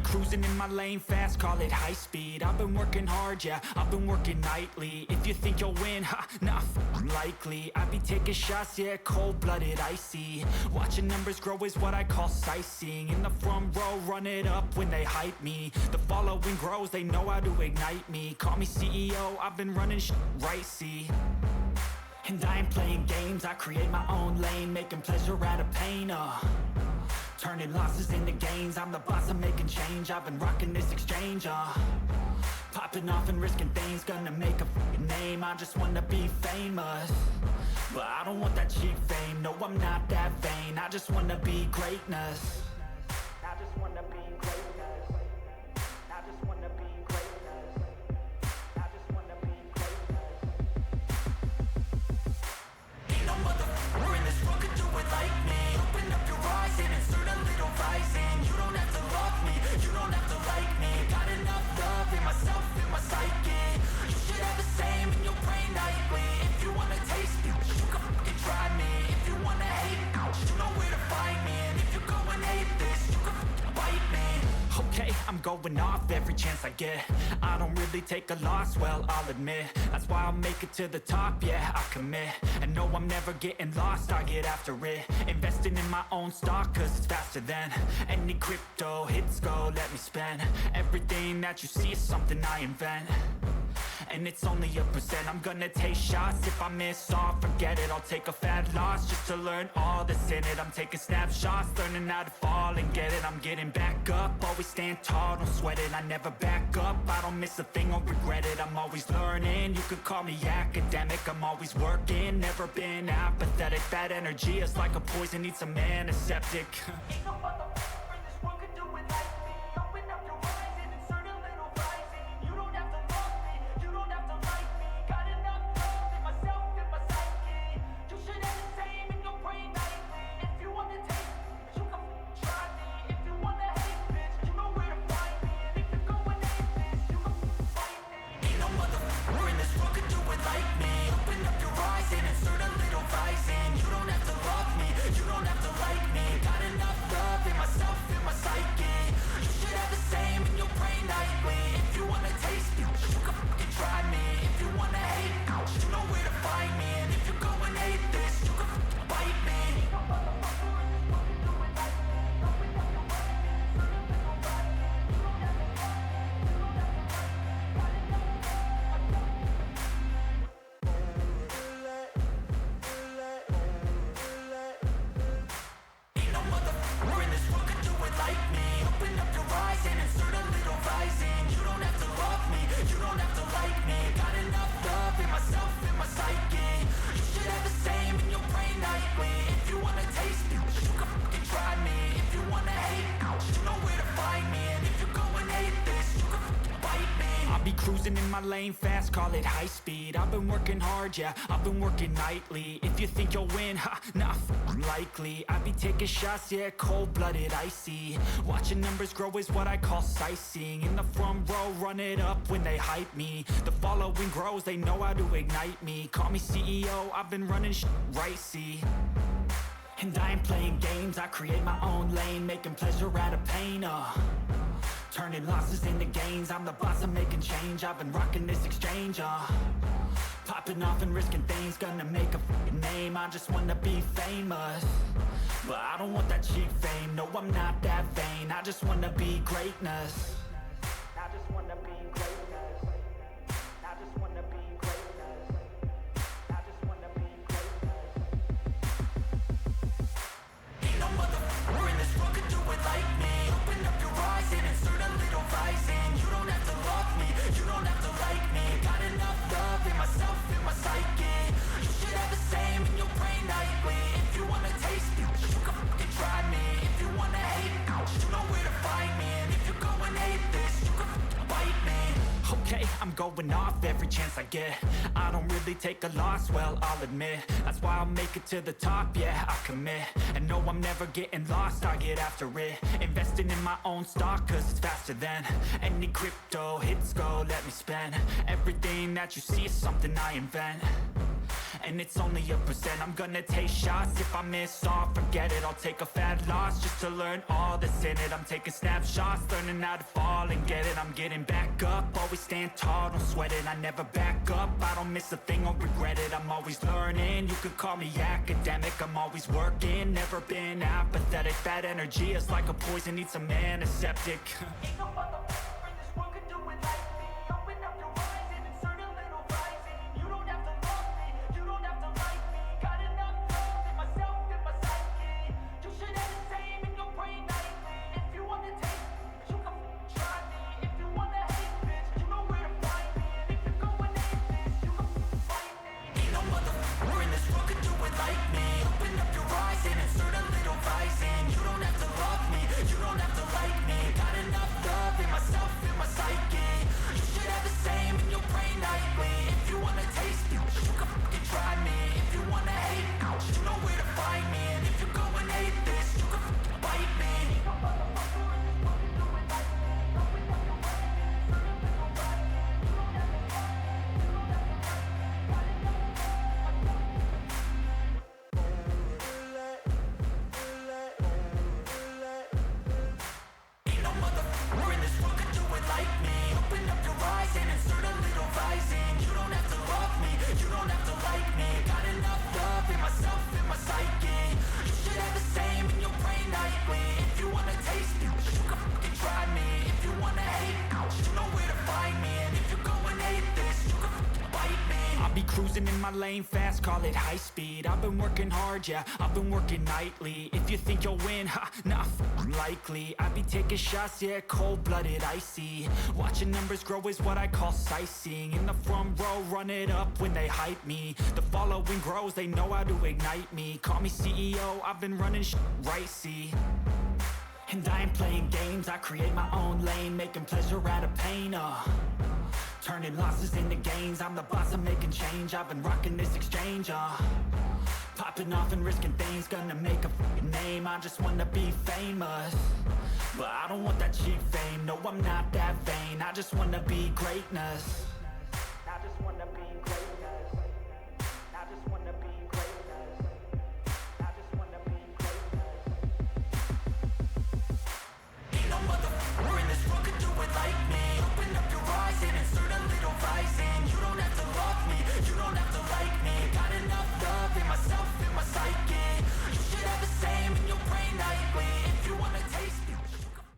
cruising in my lane fast, call it high speed. I've been working hard, yeah, I've been working nightly. If you think you'll win, ha, nah, likely. I be taking shots, yeah, cold-blooded, icy. Watching numbers grow is what I call sightseeing. In the front row, run it up when they hype me. The following grows, they know how to ignite me. Call me CEO, I've been running right, see. And I ain't playing games, I create my own lane, making pleasure out of pain, turning losses into gains, I'm the boss, I'm making change. I've been rocking this exchange, popping off and risking things, gonna make a f***ing name. I just wanna be famous, but I don't want that cheap fame. No, I'm not that vain, I just wanna be greatness. I just wanna be greatness. I just wanna be greatness. I just wanna be greatness. Ain't no motherfucker in this world could do it like me. Open up your eyes and insert a little rising. You don't have to love me, you don't have to like me. Got enough love in myself, in my psyche. You should have the same in your brain nightly. If you wanna taste me, you can fucking try me. If you wanna hate me, you know where to find me. And if you go and hate this, you can fucking bite me. Okay, I'm going off every chance I get. I don't really take a loss, well, I'll admit. That's why I'll make it to the top, yeah, I commit. And no, I'm never getting lost, I get after it. Investing in my own stock, cause it's faster than any crypto hits go, let me spend. Everything that you see is something I invent, and it's only a percent. I'm gonna take shots, if I miss all, forget it. I'll take a fat loss just to learn all that's in it. I'm taking snapshots, learning how to fall and get it. I'm getting back up, always stand tall, don't sweat it. I never back up, I don't miss a thing or regret it. I'm always learning, you could call me academic. I'm always working, never been apathetic. That energy is like a poison, needs some antiseptic. Ain't no motherfucker in this world could do it like me. Open up your eyes and insert a little rising. You don't have to love me, you don't have to like me. Got enough love in myself, in my psyche. You should have the same in your brain nightly. If you wanna taste me, you can try me. If you wanna hate bitch, you know where to find me. And if you go and hate this, you can fight me. Ain't no motherfucker in this world could do it like me. Open up your eyes and insert a little rising. You don't have to love me, you don't have to like me. Got enough love in myself, in my psyche. You should have the same in your brain nightly. If you wanna taste me, you can fucking try me. If you wanna hate me, you know where to find me. And if you go and hate this, you can fucking bite me. Ain't no motherfucker in this world can do it like me. Open up your eyes and insert a little rising. You don't have to love me, you don't have to like me. Got enough love. Ain't no motherfucker in this world could do it like me. Open up your eyes and insert a little rising. You don't have to love me, you don't have to like me. Got enough love in myself, in my psyche. You should have the same in your brain nightly. If you wanna taste me, you can fucking try me. If you wanna hate me, you know where to find me. And if you go and hate this, you can fucking bite me. I'll be cruising in my lane fast, call it high speed. I've been working hard, yeah, I've been working nightly. If you think you'll win, ha, nah, likely. I be taking shots, yeah, cold-blooded, icy. Watching numbers grow is what I call sightseeing. In the front row, run it up when they hype me. The following grows, they know how to ignite me. Call me CEO, I've been running right, see. And I ain't playing games, I create my own lane, making pleasure out of pain, turning losses into gains, I'm the boss, I'm making change. I've been rocking this exchange, popping off and risking things, gonna make a f***ing name. I just wanna be famous, but I don't want that cheap fame. No, I'm not that vain, I just wanna be greatness. I just wanna be greatness. I just wanna be greatness. I just wanna be greatness. Ain't no motherfucker in this world could do it like me. Open up your eyes and insert a little rising. You don't have to love me, you don't have to like me. Got enough love in myself, in my psyche. You should have the same in your brain nightly. If you wanna taste me, you can fucking try me. If you wanna hate me, you know where to find me. And if you go and hate this, you can fucking bite me. Okay, I'm going off every chance I get. I don't really take a loss, well, I'll admit. That's why I'll make it to the top, yeah, I commit. And no, I'm never getting lost, I get after it. Investing in my own stock, cause it's faster than any crypto hits go, let me spend. Everything that you see is something I invent, and it's only a percent. I'm gonna take shots, if I miss all, forget it. I'll take a fat loss just to learn all that's in it. I'm taking snapshots, learning how to fall and get it. I'm getting back up, always stand tall, don't sweat it. I never back up, I don't miss a thing or regret it. I'm always learning, you could call me academic. I'm always working, never been apathetic. That energy is like a poison, needs some antiseptic. Ain't no motherfucker in this world could do it like me. Open up your eyes and insert a little rising. You don't have to love me, you don't have to like me. Got enough love in myself, in my psyche. You should have the same in your brain nightly. If you wanna taste me, you can try me. If you wanna hate, bitch, you know where to find me. And if you're going atheist, you can fight me. Ain't no motherfucker in this world could do it like me. Open up your eyes and insert a little rising. You don't have to love me, you don't have to like me. Got enough love in myself, in my psyche. You should have the same in your brain nightly. If you wanna taste me, you can fucking try me. If you wanna hate, you know where to find me. And if you're going atheist, you can fucking bite me. Ain't no motherfucker in this world can do it like me. Open up your eyes and insert a little rising. You don't have to love me, you don't have to like me. Got enough love in Ain't no motherfucker in this world could do it like me. Open up your eyes and insert a little rising. You don't have to love me, you don't have to like me. Got enough love in myself, in my psyche. You should have the same in your brain nightly. If you wanna taste me, you can fucking try me. If you wanna hate, you know where to find me. And if you're going atheist, you can fucking bite me. I'll be cruising in my lane fast, call it high speed. I've been working hard, yeah, I've been working nightly. If you think you'll win, ha, nah, likely. I be taking shots, yeah, cold-blooded, icy. Watching numbers grow is what I call sightseeing. In the front row, run it up when they hype me. The following grows, they know how to ignite me. Call me CEO, I've been running shit right, see. And I ain't playing games, I create my own lane. Making pleasure out of pain, turning losses into gains. I'm the boss, I'm making change. I've been rocking this exchange, popping off and risking things. Gonna make a fucking name, I just wanna be famous. But I don't want that cheap fame, no I'm not that vain. I just wanna be greatness.